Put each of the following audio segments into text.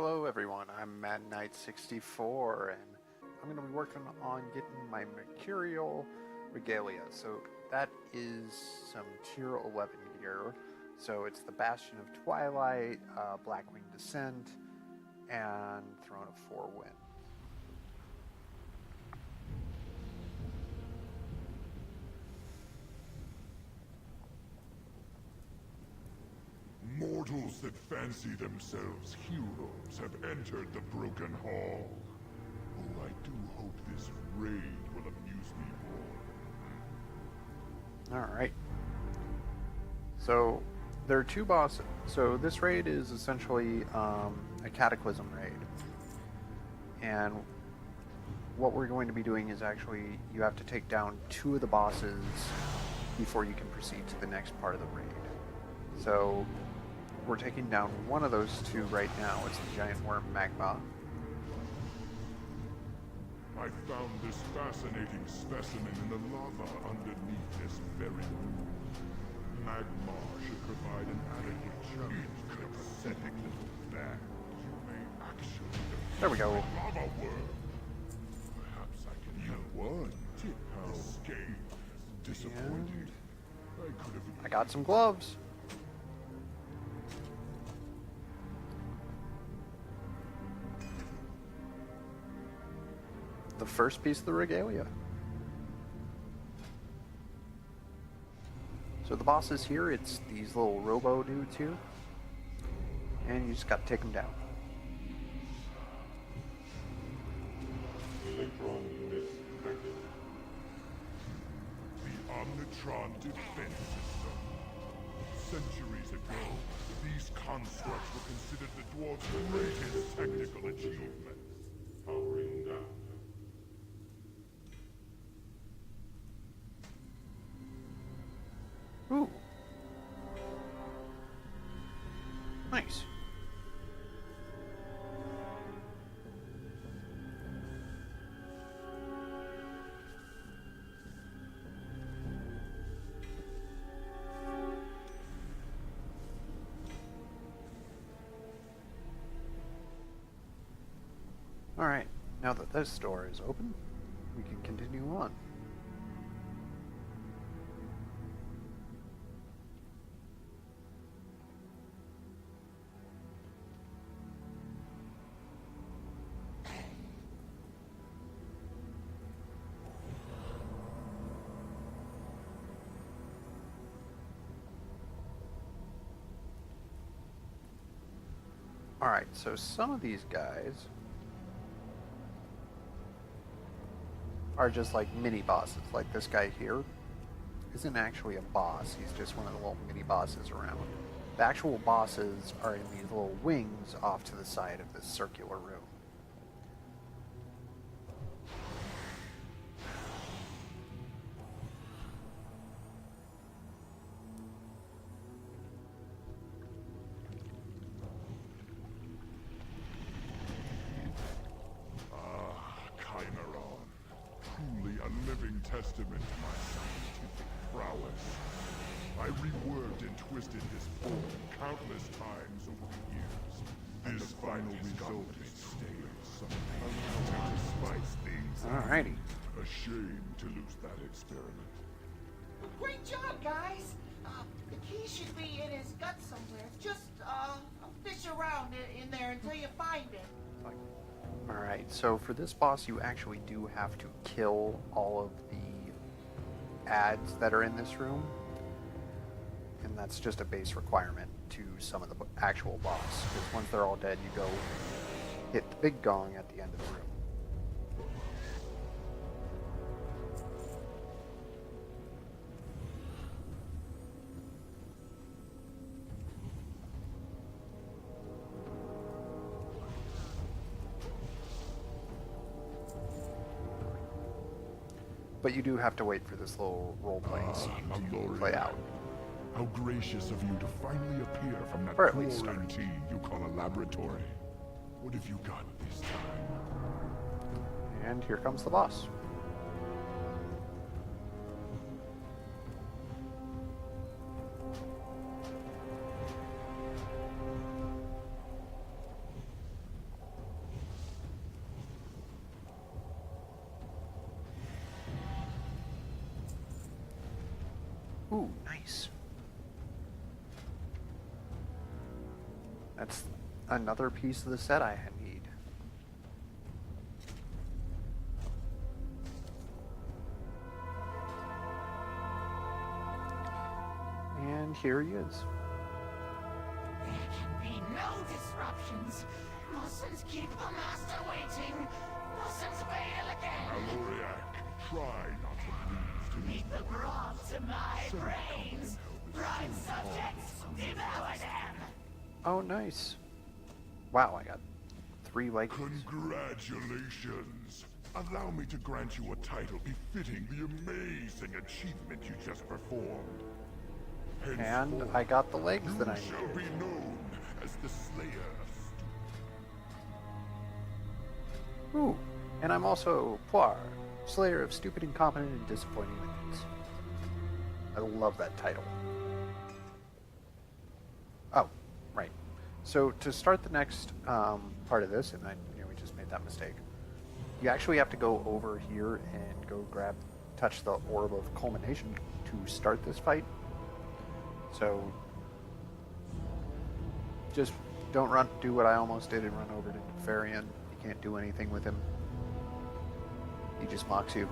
Hello everyone, I'm Madknight 64 and I'm going to be working on getting my Mercurial Regalia. So that is some tier 11 gear. So it's the Bastion of Twilight, Blackwing Decent, and Throne of Four Winds. Mortals that fancy themselves heroes have entered the Broken Hall. Oh, I do hope this raid will amuse me more. Alright. So, there are two bosses. So this raid is essentially a Cataclysm raid. And what we're going to be doing is actually, you have to take down two of the bosses before you can proceed to the next part of the raid. So, we're taking down one of those two right now. It's the giant worm Magma. I found this fascinating specimen in the lava underneath this very room. Magma should provide an adequate challenge to a pathetic little bag. You may actually There we go. lava worm. Perhaps I can help. Won. How escape. Disappointing. I could have. I got some gloves. The first piece of the regalia. So the boss is here. It's these little robo dudes here. And you just got to take them down. The Omnitron defense system. Centuries ago, these constructs were considered the dwarves' greatest technical achievement. Powering down. Ooh. Nice. Alright, now that this door is open, we can continue on. Alright, so some of these guys are just like mini bosses. Like this guy here isn't actually a boss, he's just one of the little mini bosses around. The actual bosses are in these little wings off to the side of this circular room. Living testament to my scientific prowess. I reworked and twisted this form countless times over the years. This final result is stale something to spice things. Alrighty. A shame to lose that experiment. Great job, guys! The key should be in his gut somewhere. Just, fish around in there until you find it. Alright, so for this boss you actually do have to kill all of the ads that are in this room. And that's just a base requirement to some of the actual boss. Because once they're all dead, you go hit the big gong at the end of the room. But you do have to wait for this little role-playing scene to play out. How gracious of you to finally appear from that Or at least quarantine you call a laboratory. What have you got this time? And here comes the boss. nice. That's another piece of the set I need. And here he is. There can be no disruptions. Mustn't keep the master waiting. Mustn't fail again. Aloriac, try not to lose to Meet the broths in my brains. Prime subjects, devour them. Oh, nice. Wow, I got 3 leggings. Congratulations! Allow me to grant you a title befitting the amazing achievement you just performed. And Henceforth, I got the legs you that I shall needed. be known as the Slayer of Ooh, and I'm also Poir, Slayer of Stupid, Incompetent, and Disappointing Minions. I love that title. Oh, right. So to start the next part of this, and we just made that mistake. You actually have to go over here and go touch the Orb of Culmination to start this fight. So just don't do what I almost did and run over to Nefarian. You can't do anything with him. He just mocks you.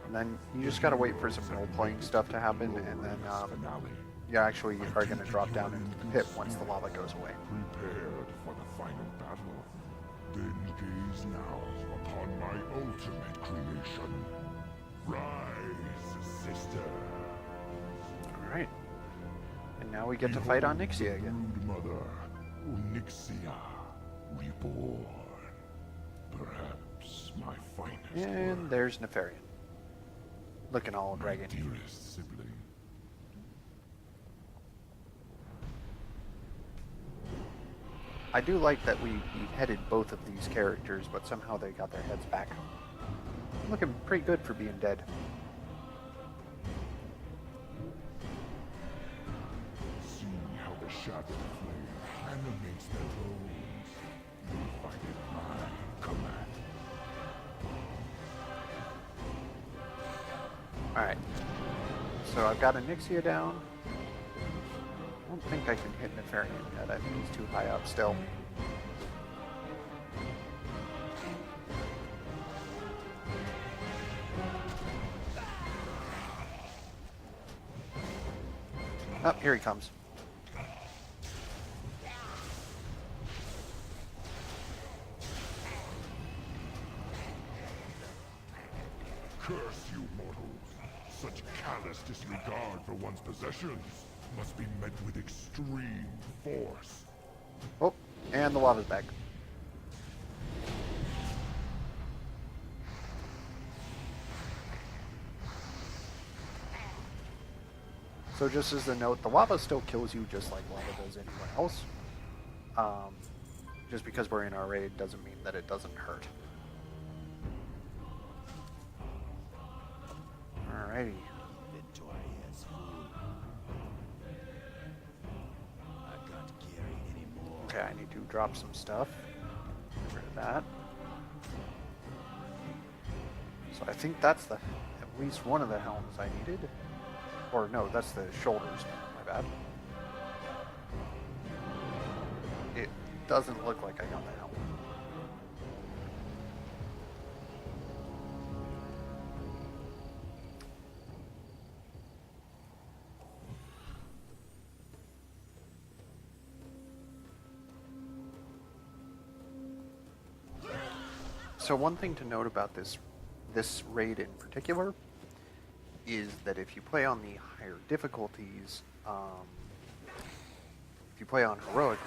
And then you just gotta wait for some role-playing stuff to happen, and then finale. you actually are gonna drop down into the pit once the lava goes away. Prepared for the final battle. Then gaze now upon my ultimate creation. Rise, sister. Alright. And now we get to fight on Nixia again. Brood mother, Onyxia, reborn. Perhaps my finest And work. there's Nefarian. Looking all My dragon. dearest sibling. I do like that we beheaded both of these characters, but somehow they got their heads back. Looking pretty good for being dead. See how the shadow flame animates their bones. Unified in my command. Alright. So I've got Onyxia down. I don't think I can hit Nefarian yet. I think he's too high up still. Oh, here he comes. Curse you mortals. Such callous disregard for one's possessions must be met with extreme force. Oh, and the lava's back. So just as a note, the lava still kills you just like lava does anyone else. Just because we're in our raid doesn't mean that it doesn't hurt. Alrighty. Inventory is full. I can't carry anymore. Okay, I need to drop some stuff. Get rid of that. So I think that's at least one of the helms I needed. Or no, that's the shoulders. My bad. It doesn't look like I got the helm. So one thing to note about this raid in particular is that if you play on the higher difficulties, if you play on heroic,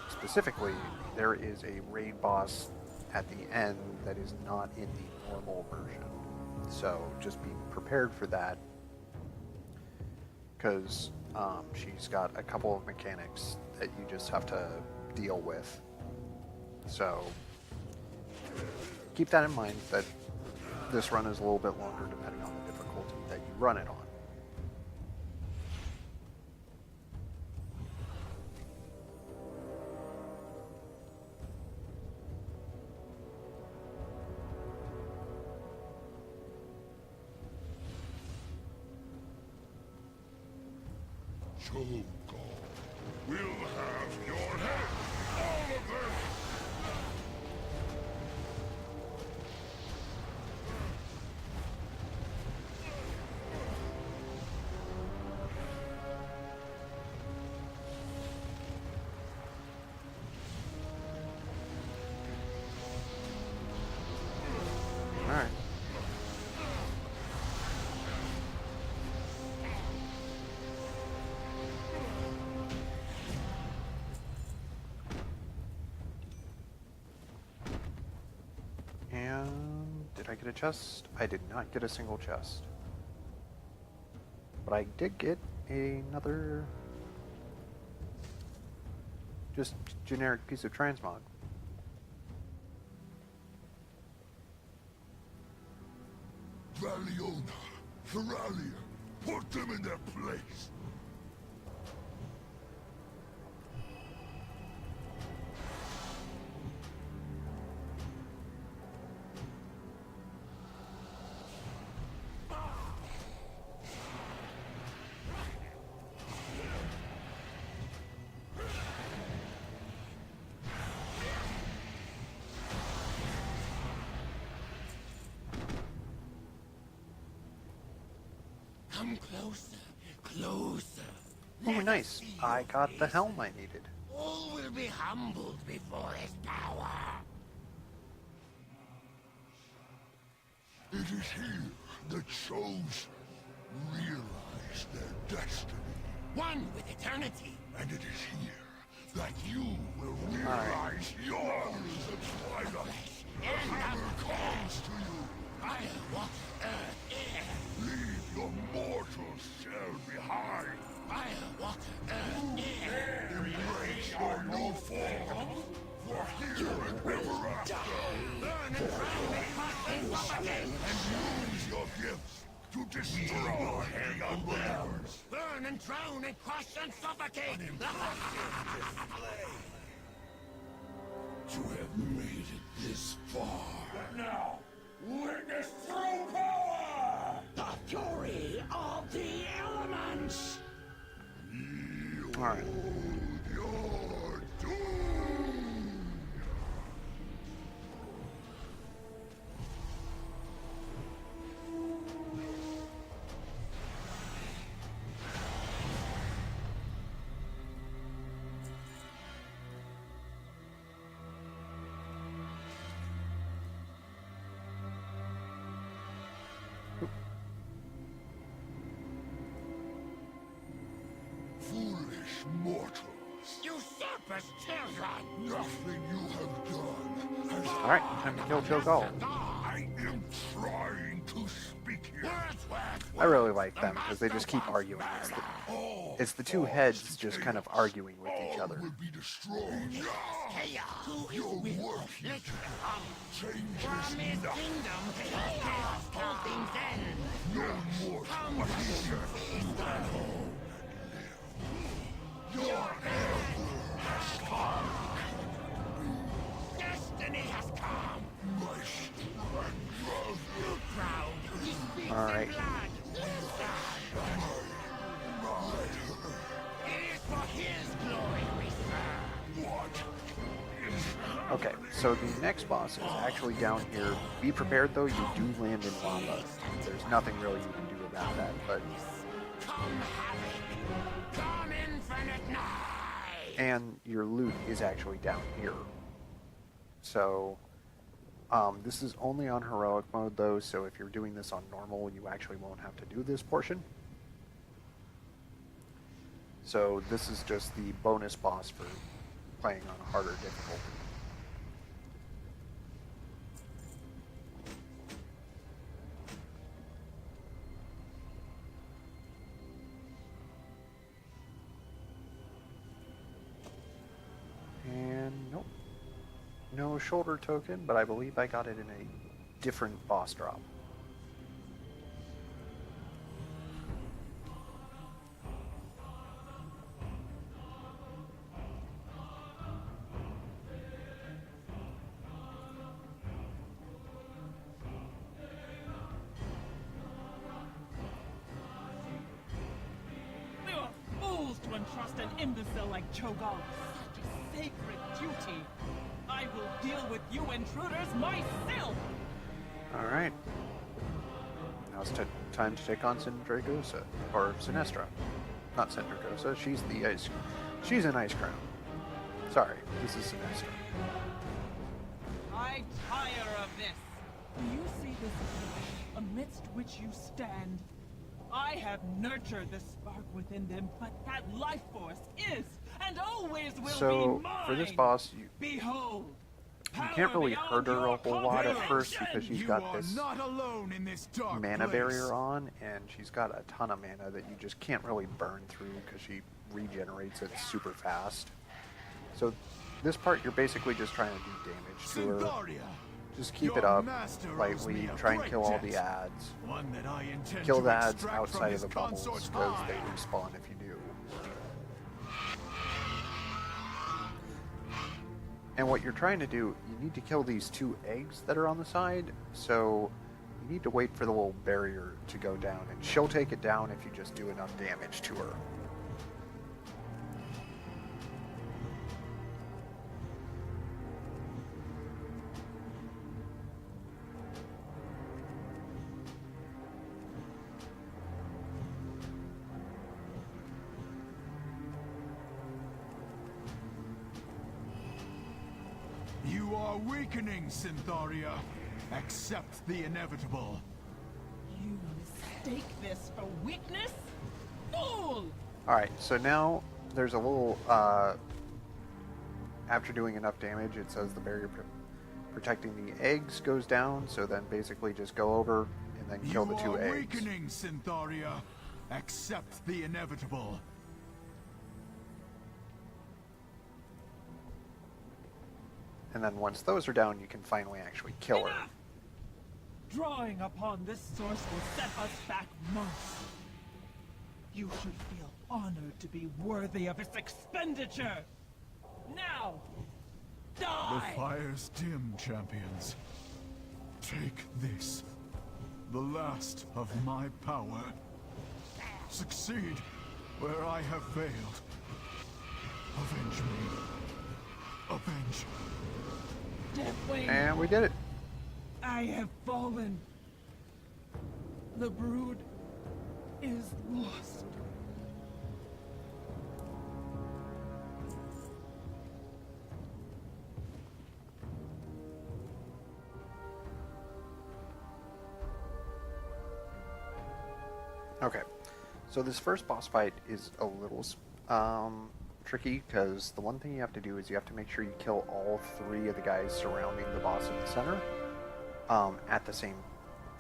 specifically, there is a raid boss at the end that is not in the normal version. So just be prepared for that, because she's got a couple of mechanics that you just have to deal with. So keep that in mind, that this run is a little bit longer depending on the difficulty that you run it on. Cho'Gall will have your head. All of them. Alright. And did I get a chest? I did not get a single chest. But I did get another just generic piece of transmog. Valiona, Theralia, put them in their place. Come closer, closer. Oh, Let us nice. see I your got the face. helm I needed. All will be humbled before his power. It is here the chosen realize their destiny. One with eternity. And it is here that you will realize yours at twilight. The hammer calls to you. Fire, water, earth, air. Leave your mortal shell behind. Fire, water, earth, air. Embrace your new form. For here and ever after. Burn and drown and crush and suffocate. And use your gifts to destroy the unbelievers. Burn and drown and crush and suffocate. To have made it this far. Now, witness true power! The fury of the elements. Alright. Your doom. Foolish mortals. Usurpers, children. Nothing you have done has. Alright, time to kill Cho'Gall. I am trying to speak here. I really like them because they just keep arguing. It's the two heads just kind of arguing with each All other. will be destroyed. Chaos. Your work here Let it come. changes From his nothing. kingdom, chaos, all things end. No more Come to feast on home. Your elder has come. Destiny has come. My strength. Proud, he speaks Alright. in blood. It is for his glory we serve. What? Okay, so the next boss is actually down here. Be prepared though, you do land in lava. There's nothing really you can do about that, but... Come havoc. Come infinite night. And your loot is actually down here. So, this is only on heroic mode though, so if you're doing this on normal, you actually won't have to do this portion. So this is just the bonus boss for playing on a harder difficulty. And nope. No shoulder token, but I believe I got it in a different boss drop. We were fools imbecile like Cho'Gall such a sacred duty. I will deal with you intruders myself! Alright. Now it's time to take on Sindragosa. Or Sinestra. Not Sindragosa, she's an ice crown. Sorry, this is Sinestra. I tire of this! Do you see this flesh amidst which you stand? I have nurtured the spark within them, but that life force is and always will be mine! For this boss, Behold! You can't really hurt her a whole lot at first because she's got this not alone in this dark mana barrier on, and she's got a ton of mana that you just can't really burn through because she regenerates it super fast. So this part, you're basically just trying to do damage to her. Just keep it up lightly, try and kill all the ads. Kill the ads outside of the bubbles because they respawn if you do. And what you're trying to do, you need to kill these 2 eggs that are on the side, so you need to wait for the little barrier to go down, and she'll take it down if you just do enough damage to her. You are weakening, Syntharia. Accept the inevitable. You mistake this for weakness? Fool! Alright, so now there's a little, after doing enough damage, it says the barrier protecting the eggs goes down, so then basically just go over and then kill the 2 eggs. You are weakening, Syntharia. Accept the inevitable. And then once those are down, you can finally actually kill her. Enough! Drawing upon this source will set us back months. You should feel honored to be worthy of its expenditure. Now, die! The fire's dim, champions. Take this. The last of my power. Succeed where I have failed. Avenge me. Avenge. Deathwing, And we did it. I have fallen. The brood is lost. Okay, so this first boss fight is a little tricky because the one thing you have to do is you have to make sure you kill all 3 of the guys surrounding the boss in the center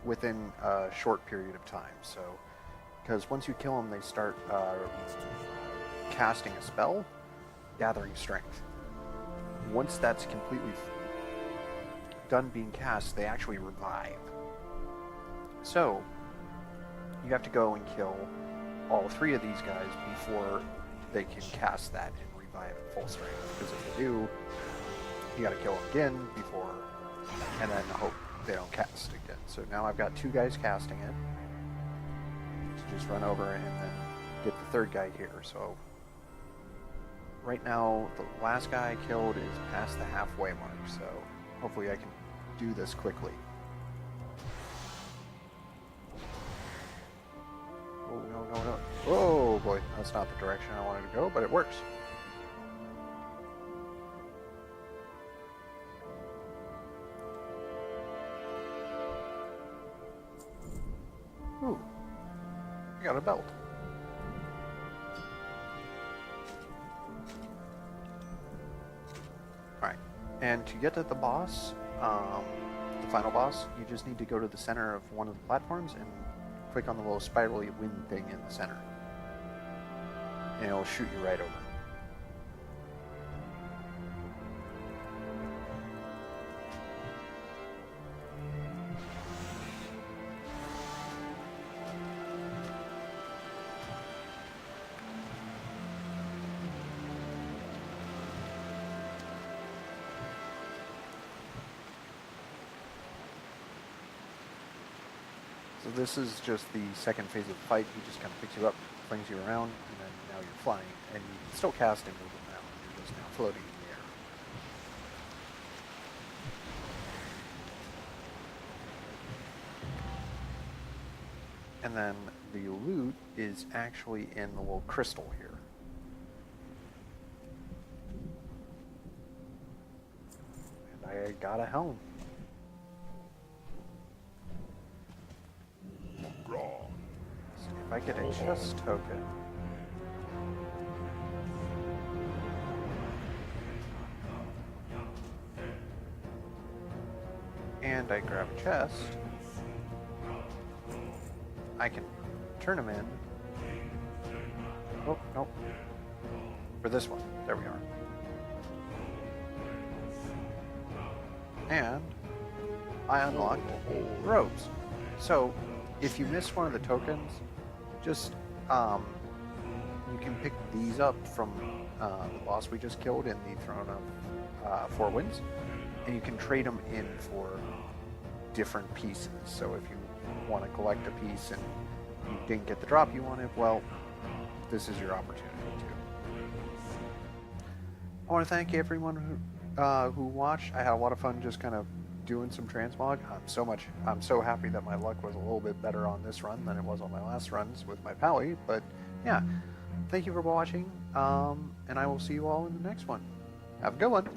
within a short period of time. So, because once you kill them, they start casting a spell, Gathering Strength. Once that's completely done being cast, they actually revive. So you have to go and kill all 3 of these guys before they can cast that and revive at full strength. Because if they do, you gotta kill them again before, and then hope they don't cast again. So now I've got 2 guys casting it. So just run over and then get the 3rd guy here. So right now, the last guy I killed is past the halfway mark, so hopefully I can do this quickly. Oh, no. Oh, boy. That's not the direction I wanted to go, but it works. Ooh. I got a belt. Alright. And to get to the boss, the final boss, you just need to go to the center of one of the platforms and click on the little spirally wind thing in the center. And it'll shoot you right over. So this is just the second phase of the fight. He just kind of picks you up, flings you around, and then now you're flying. And you can still cast and move around. You're just now floating in the air. And then the loot is actually in the little crystal here. And I got a helm. Cho'Gall. See if I get a chest token. And I grab a chest. I can turn them in. Oh, nope. For this one. There we are. And I unlock robes. So, if you miss one of the tokens, just, you can pick these up from the boss we just killed in the Throne of Four Winds, and you can trade them in for different pieces. So if you want to collect a piece and you didn't get the drop you wanted, well, this is your opportunity to. I want to thank everyone who watched. I had a lot of fun just kind of doing some transmog. I'm so happy that my luck was a little bit better on this run than it was on my last runs with my Pally. But yeah, thank you for watching, and I will see you all in the next one. Have a good one.